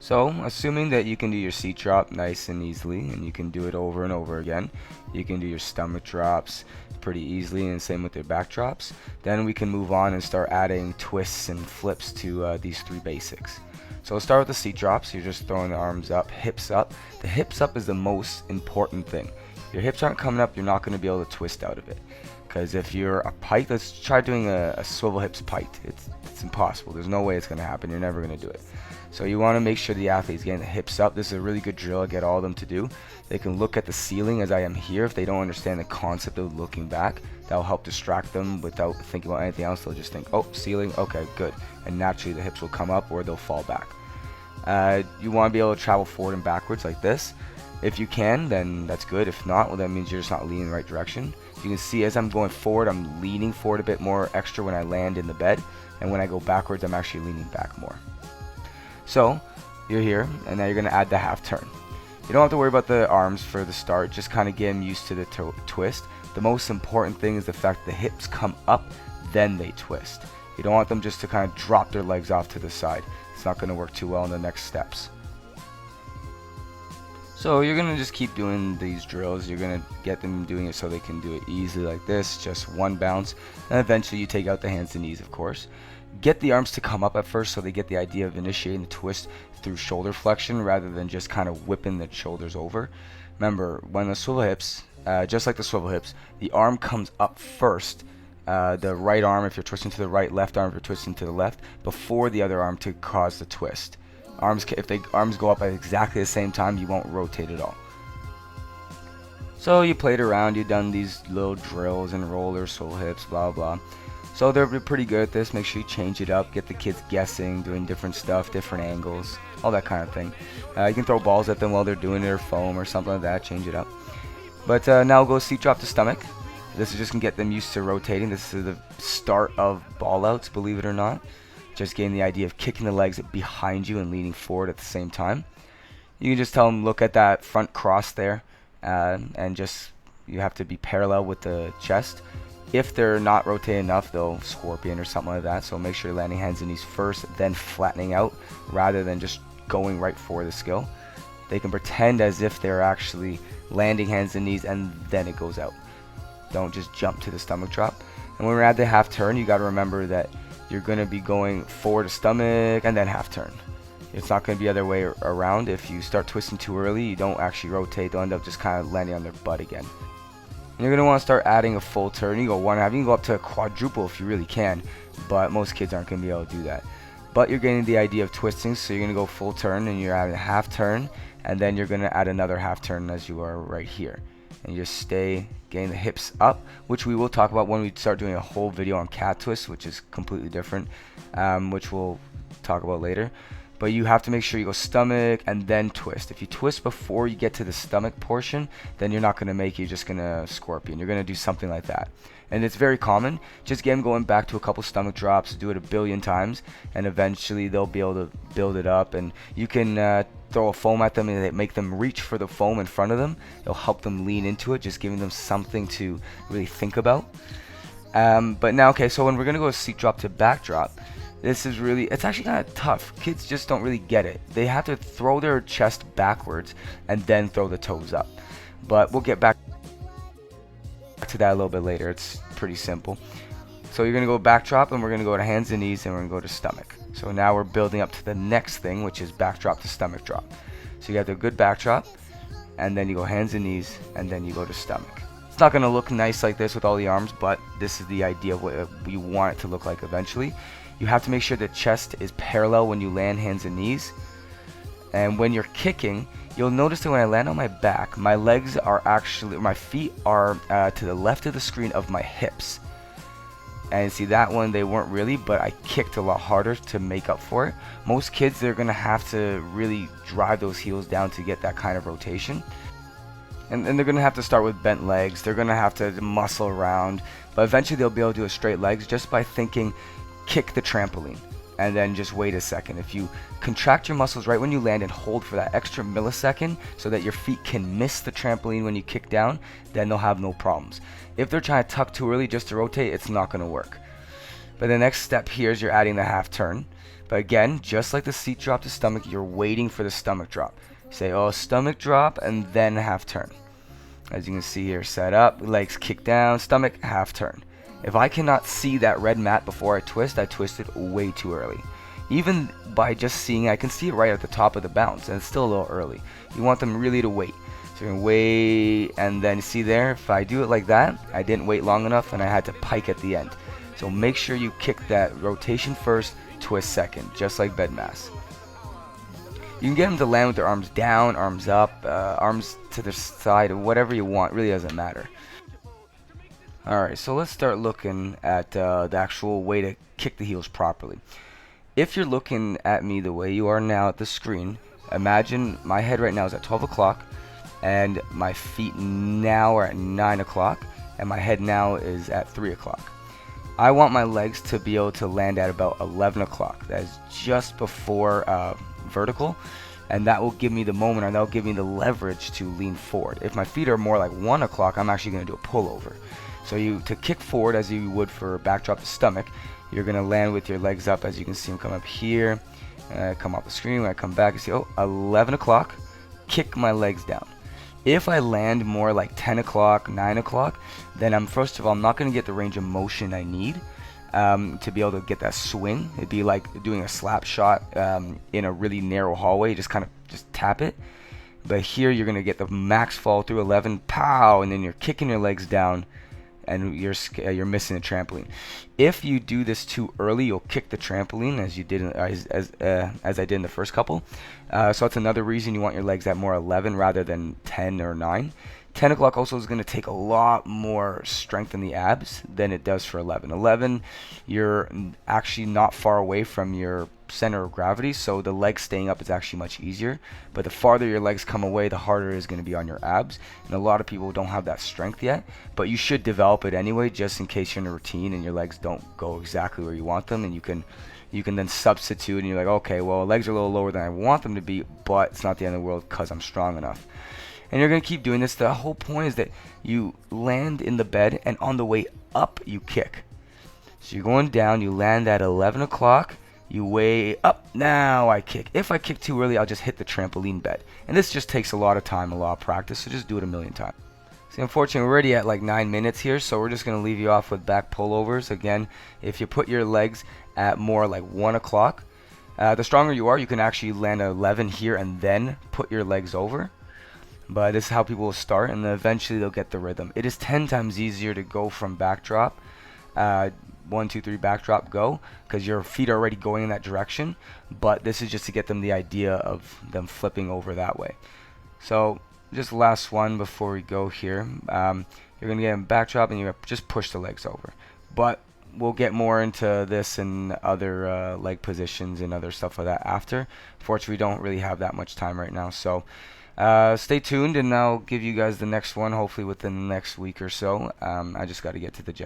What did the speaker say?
So, assuming that you can do your seat drop nice and easily, and you can do it over and over again, you can do your stomach drops pretty easily, and same with your back drops, then we can move on and start adding twists and flips to these three basics. So we'll start with the seat drops. You're just throwing the arms up, hips up. The hips up is the most important thing. If your hips aren't coming up, you're not going to be able to twist out of it. Because if you're a pike, let's try doing a swivel hips pike. It's impossible. There's no way it's going to happen. You're never going to do it. So you want to make sure the athlete's getting the hips up. This is a really good drill I get all of them to do. They can look at the ceiling as I am here. If they don't understand the concept of looking back, that will help distract them without thinking about anything else. They'll just think, oh, ceiling, okay, good. And naturally the hips will come up or they'll fall back. You want to be able to travel forward and backwards like this. If you can, then that's good. If not, well, that means you're just not leaning in the right direction. You can see as I'm going forward, I'm leaning forward a bit more extra when I land in the bed. And when I go backwards, I'm actually leaning back more. So you're here, and now you're going to add the half turn. You don't have to worry about the arms for the start, just kind of get them used to the twist. The most important thing is the fact that the hips come up, then they twist. You don't want them just to kind of drop their legs off to the side. It's not going to work too well in the next steps. So you're going to just keep doing these drills. You're going to get them doing it so they can do it easily like this, just one bounce. And eventually you take out the hands and knees, of course. Get the arms to come up at first so they get the idea of initiating the twist through shoulder flexion rather than just kind of whipping the shoulders over. Remember, when the swivel hips, just like the swivel hips, the arm comes up first. The right arm if you're twisting to the right, left arm if you're twisting to the left, before the other arm to cause the twist. If the arms go up at exactly the same time, you won't rotate at all. So you played around, you've done these little drills and rollers, swivel hips, blah blah. So they're pretty good at this. Make sure you change it up, get the kids guessing, doing different stuff, different angles, all that kind of thing. You can throw balls at them while they're doing it or foam or something like that, change it up. But now we'll go seat drop to stomach. This is just going to get them used to rotating. This is the start of ball outs, believe it or not. Just getting the idea of kicking the legs behind you and leaning forward at the same time. You can just tell them, look at that front cross there, and just, you have to be parallel with the chest. If they're not rotating enough, they'll scorpion or something like that. So make sure you're landing hands and knees first, then flattening out, rather than just going right for the skill. They can pretend as if they're actually landing hands and knees, and then it goes out. Don't just jump to the stomach drop. And when we're at the half turn, you got to remember that you're going to be going forward to stomach and then half turn. It's not going to be the other way around. If you start twisting too early, you don't actually rotate. They'll end up just kind of landing on their butt again. And you're going to want to start adding a full turn. You go one half. You can go up to a quadruple if you really can, but most kids aren't going to be able to do that. But you're getting the idea of twisting, so you're going to go full turn, and you're adding a half turn, and then you're going to add another half turn as you are right here. And you just stay getting the hips up, which we will talk about when we start doing a whole video on cat twists, which is completely different, which we'll talk about later. But you have to make sure you go stomach and then twist. If you twist before you get to the stomach portion, then you're not going to make it. You're just going to scorpion. You're going to do something like that. And it's very common. Just get them going back to a couple stomach drops. Do it a billion times. And eventually they'll be able to build it up. And you can throw a foam at them and make them reach for the foam in front of them. It'll help them lean into it, just giving them something to really think about. But now, okay, so when we're going to go seat drop to back drop, this is really, it's actually kind of tough. Kids just don't really get it. They have to throw their chest backwards and then throw the toes up. But we'll get back to that a little bit later. It's pretty simple. So you're going to go back drop, and we're going to go to hands and knees, and we're going to go to stomach. So now we're building up to the next thing, which is back drop to stomach drop. So you have the good back drop, and then you go hands and knees, and then you go to stomach. It's not going to look nice like this with all the arms, but this is the idea of what you want it to look like eventually. You have to make sure the chest is parallel when you land hands and knees. And when you're kicking, you'll notice that when I land on my back, my legs are actually, my feet are to the left of the screen of my hips. And see, that one, they weren't really, but I kicked a lot harder to make up for it. Most kids, they're going to have to really drive those heels down to get that kind of rotation. And they're going to have to start with bent legs. They're going to have to muscle around. But eventually they'll be able to do a straight legs just by thinking, kick the trampoline, and then just wait a second. If you contract your muscles right when you land and hold for that extra millisecond so that your feet can miss the trampoline when you kick down, then they'll have no problems. If they're trying to tuck too early just to rotate, it's not going to work. But the next step here is you're adding the half turn. But again, just like the seat drop to stomach, you're waiting for the stomach drop. Say, oh, stomach drop, and then half turn. As you can see here, set up, legs kick down, stomach, half turn. If I cannot see that red mat before I twist it way too early. Even by just seeing, I can see it right at the top of the bounce, and it's still a little early. You want them really to wait. So you're gonna wait, and then see there, if I do it like that, I didn't wait long enough, and I had to pike at the end. So make sure you kick that rotation first, twist second, just like bed mass. You can get them to land with their arms down, arms up, arms to the side, whatever you want, really doesn't matter. Alright, so let's start looking at the actual way to kick the heels properly. If you're looking at me the way you are now at the screen, imagine my head right now is at 12 o'clock, and my feet now are at 9 o'clock, and my head now is at 3 o'clock. I want my legs to be able to land at about 11 o'clock. That is just before vertical, and that will give me the moment, or that will give me the leverage to lean forward. If my feet are more like 1 o'clock, I'm actually going to do a pullover. So to kick forward as you would for a backdrop to stomach, you're going to land with your legs up, as you can see them come up here, come off the screen. When I come back, you see, oh, 11 o'clock, kick my legs down. If I land more like 10 o'clock, 9 o'clock, then first of all, I'm not going to get the range of motion I need to be able to get that swing. It'd be like doing a slap shot in a really narrow hallway. You just kind of just tap it. But here you're going to get the max fall through 11, pow, and then you're kicking your legs down, and you're missing the trampoline. If you do this too early, you'll kick the trampoline as you did as I did in the first couple. So that's another reason you want your legs at more 11 rather than 10 or 9. 10 o'clock also is going to take a lot more strength in the abs than it does for 11. 11, you're actually not far away from your center of gravity, so the legs staying up is actually much easier. But the farther your legs come away, the harder it is going to be on your abs. And a lot of people don't have that strength yet, but you should develop it anyway, just in case you're in a routine and your legs don't go exactly where you want them, and you can then substitute, and you're like, okay, well, legs are a little lower than I want them to be, but it's not the end of the world because I'm strong enough. And you're going to keep doing this. The whole point is that you land in the bed, and on the way up, you kick. So you're going down, you land at 11 o'clock, you weigh up, now I kick. If I kick too early, I'll just hit the trampoline bed. And this just takes a lot of time, a lot of practice, so just do it a million times. See, unfortunately, we're already at like 9 minutes here, so we're just going to leave you off with back pullovers. Again, if you put your legs at more like 1 o'clock, the stronger you are, you can actually land at 11 here and then put your legs over. But this is how people will start, and then eventually they'll get the rhythm. It is 10 times easier to go from backdrop, 1, 2, 3 backdrop, go, because your feet are already going in that direction. But this is just to get them the idea of them flipping over that way. So just last one before we go here. You're going to get a backdrop, and you're going to just push the legs over. But we'll get more into this and other leg positions and other stuff like that after. Fortunately, we don't really have that much time right now, so stay tuned, and I'll give you guys the next one hopefully within the next week or so. I just got to get to the gym.